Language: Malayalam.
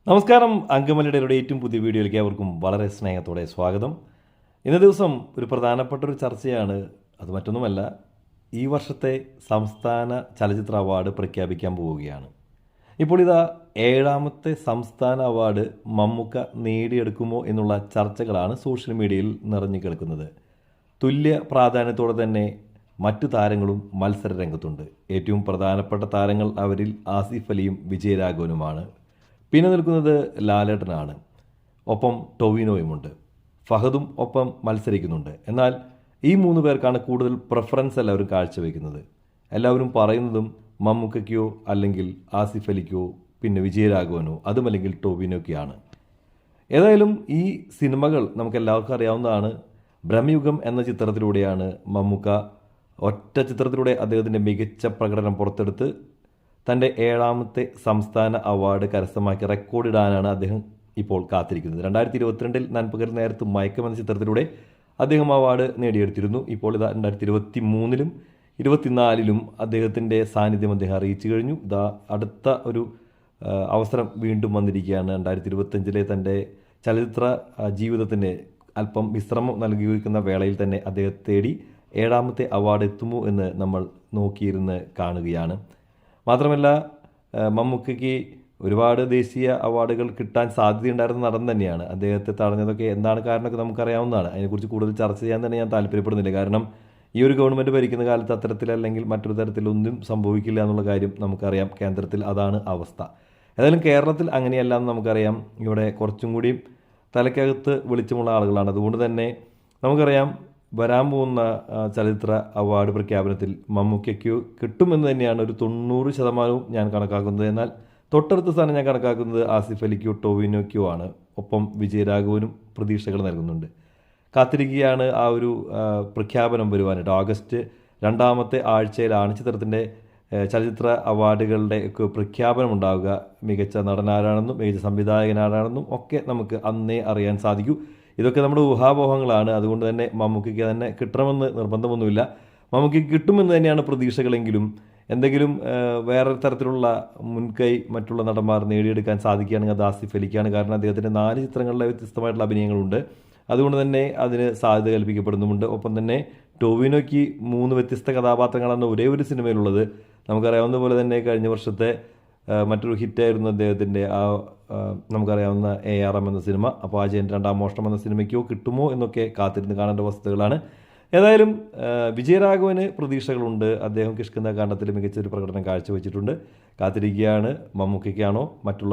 നമസ്കാരം. അങ്കമലയുടെ ഏറ്റവും പുതിയ വീഡിയോയിലേക്ക് അവർക്കും വളരെ സ്നേഹത്തോടെ സ്വാഗതം. ഇന്നേ ദിവസം ഒരു പ്രധാനപ്പെട്ട ഒരു ചർച്ചയാണ്. അത് മറ്റൊന്നുമല്ല, ഈ വർഷത്തെ സംസ്ഥാന ചലച്ചിത്ര അവാർഡ് പ്രഖ്യാപിക്കാൻ പോവുകയാണ്. ഇപ്പോൾ ഇതാ 7ാമത്തെ സംസ്ഥാന അവാർഡ് മമ്മൂക്ക നേടിയെടുക്കുമോ എന്നുള്ള ചർച്ചകളാണ് സോഷ്യൽ മീഡിയയിൽ നിറഞ്ഞു കേൾക്കുന്നത്. തുല്യ പ്രാധാന്യത്തോടെ തന്നെ മറ്റു താരങ്ങളും മത്സര രംഗത്തുണ്ട്. ഏറ്റവും പ്രധാനപ്പെട്ട താരങ്ങൾ അവരിൽ ആസിഫ് അലിയും വിജയരാഘവനുമാണ്. പിന്നെ നിൽക്കുന്നത് ലാലേട്ടനാണ്. ഒപ്പം ടൊവിനോയുമുണ്ട്. ഫഹദും ഒപ്പം മത്സരിക്കുന്നുണ്ട്. എന്നാൽ ഈ 3 പേർക്കാണ് കൂടുതൽ പ്രിഫറൻസ് എല്ലാവരും കാഴ്ചവെക്കുന്നത്. എല്ലാവരും പറയുന്നതും മമ്മൂക്കയ്ക്കോ അല്ലെങ്കിൽ ആസിഫ് അലിക്കോ പിന്നെ വിജയരാഘവനോ അതുമല്ലെങ്കിൽ ടൊവിനോയ്ക്കാണ്. ഏതായാലും ഈ സിനിമകൾ നമുക്ക് എല്ലാവർക്കും അറിയാവുന്നതാണ്. ബ്രഹ്മയുഗം എന്ന ചിത്രത്തിലൂടെയാണ് മമ്മൂക്ക ഒറ്റ ചിത്രത്തിലൂടെ അദ്ദേഹത്തിൻ്റെ മികച്ച പ്രകടനം പുറത്തെടുത്ത് തൻ്റെ 7ാമത്തെ സംസ്ഥാന അവാർഡ് കരസ്ഥമാക്കി റെക്കോർഡിടാനാണ് അദ്ദേഹം ഇപ്പോൾ കാത്തിരിക്കുന്നത്. 2022 നൻപകൽ നേരത്ത് മയക്കം എന്ന ചിത്രത്തിലൂടെ അദ്ദേഹം അവാർഡ് നേടിയെടുത്തിരുന്നു. ഇപ്പോൾ ഇതാ 2023 24 അദ്ദേഹത്തിൻ്റെ സാന്നിധ്യം അദ്ദേഹം അറിയിച്ചു കഴിഞ്ഞു. ഇതാ അടുത്ത ഒരു അവസരം വീണ്ടും വന്നിരിക്കുകയാണ്. 2025 തൻ്റെ ചലച്ചിത്ര ജീവിതത്തിന് അല്പം വിശ്രമം നൽകിയിരിക്കുന്ന വേളയിൽ തന്നെ അദ്ദേഹത്തെ തേടി 7ാമത്തെ അവാർഡ് എത്തുമോ എന്ന് നമ്മൾ നോക്കിയിരുന്ന് കാണുകയാണ്. മാത്രമല്ല, മമ്മൂക്കയ്ക്ക് ഒരുപാട് ദേശീയ അവാർഡുകൾ കിട്ടാൻ സാധ്യതയുണ്ടായിരുന്ന നടൻ തന്നെയാണ്. അദ്ദേഹത്തെ തടഞ്ഞതൊക്കെ എന്താണ് കാരണമൊക്കെ നമുക്കറിയാവുന്നതാണ്. അതിനെക്കുറിച്ച് കൂടുതൽ ചർച്ച ചെയ്യാൻ തന്നെ ഞാൻ താല്പര്യപ്പെടുന്നില്ല. കാരണം ഈ ഒരു ഗവൺമെൻറ് ഭരിക്കുന്ന കാലത്ത് അത്തരത്തിലല്ലെങ്കിൽ മറ്റൊരു തരത്തിലൊന്നും സംഭവിക്കില്ല എന്നുള്ള കാര്യം നമുക്കറിയാം. കേന്ദ്രത്തിൽ അതാണ് അവസ്ഥ. ഏതായാലും കേരളത്തിൽ അങ്ങനെയല്ല എന്ന് നമുക്കറിയാം. ഇവിടെ കുറച്ചും കൂടി തലയ്ക്കകത്ത് വെളിച്ചമുള്ള ആളുകളാണ്. അതുകൊണ്ട് തന്നെ നമുക്കറിയാം വരാൻ പോകുന്ന ചലച്ചിത്ര അവാർഡ് പ്രഖ്യാപനത്തിൽ മമ്മൂക്കയ്ക്ക് കിട്ടുമെന്ന് തന്നെയാണ് ഒരു 90% ഞാൻ കണക്കാക്കുന്നത്. എന്നാൽ തൊട്ടടുത്ത സ്ഥാനം ഞാൻ കണക്കാക്കുന്നത് ആസിഫ് അലിക്കോ ടൊവിനോയ്ക്കോ ആണ്. ഒപ്പം വിജയരാഘവനും പ്രതീക്ഷകൾ നൽകുന്നുണ്ട്. കാത്തിരിക്കുകയാണ് ആ ഒരു പ്രഖ്യാപനം വരുവാനായിട്ട്. ഓഗസ്റ്റ് 2ാമത്തെ ആഴ്ചയിലാണ് ചിത്രത്തിൻ്റെ ചലച്ചിത്ര അവാർഡുകളുടെ ഒക്കെ പ്രഖ്യാപനം ഉണ്ടാവുക. മികച്ച നടനാരാണെന്നും മികച്ച സംവിധായകനാരാണെന്നും ഒക്കെ നമുക്ക് അന്നേ അറിയാൻ സാധിക്കൂ. ഇതൊക്കെ നമ്മുടെ ഊഹാപോഹങ്ങളാണ്. അതുകൊണ്ട് തന്നെ മമ്മൂക്കയ്ക്ക് തന്നെ കിട്ടണമെന്ന് നിർബന്ധമൊന്നുമില്ല. മമ്മൂക്കയ്ക്ക് കിട്ടുമെന്ന് തന്നെയാണ് പ്രതീക്ഷകളെങ്കിലും എന്തെങ്കിലും വേറെ തരത്തിലുള്ള മുൻകൈ മറ്റുള്ള നടന്മാർ നേടിയെടുക്കാൻ സാധിക്കുകയാണെങ്കിൽ അത് ആസിഫ് അലിക്കാണ്. കാരണം അദ്ദേഹത്തിൻ്റെ 4 ചിത്രങ്ങളിലെ വ്യത്യസ്തമായിട്ടുള്ള അഭിനയങ്ങളുണ്ട്. അതുകൊണ്ട് തന്നെ അതിന് സാധ്യത കൽപ്പിക്കപ്പെടുന്നുമുണ്ട്. ഒപ്പം തന്നെ ടൊവിനോയ്ക്ക് 3 വ്യത്യസ്ത കഥാപാത്രങ്ങളാണ് ഒരേ ഒരു സിനിമയിലുള്ളത്. നമുക്കറിയാവുന്ന പോലെ തന്നെ കഴിഞ്ഞ വർഷത്തെ മറ്റൊരു ഹിറ്റായിരുന്നു അദ്ദേഹത്തിൻ്റെ നമുക്കറിയാവുന്ന ARM എന്ന സിനിമ. അപ്പോൾ അജയൻ്റെ 2ാം മോഷണം എന്ന സിനിമയ്ക്കോ കിട്ടുമോ എന്നൊക്കെ കാത്തിരുന്ന് കാണേണ്ട വസ്തുതകളാണ്. ഏതായാലും വിജയരാഘവന് പ്രതീക്ഷകളുണ്ട്. അദ്ദേഹം കിഷ്കിന്ധ കാണ്ഡത്തിൽ മികച്ചൊരു പ്രകടനം കാഴ്ചവെച്ചിട്ടുണ്ട്. കാത്തിരിക്കുകയാണ് മമ്മൂക്കയ്ക്കാണോ മറ്റുള്ള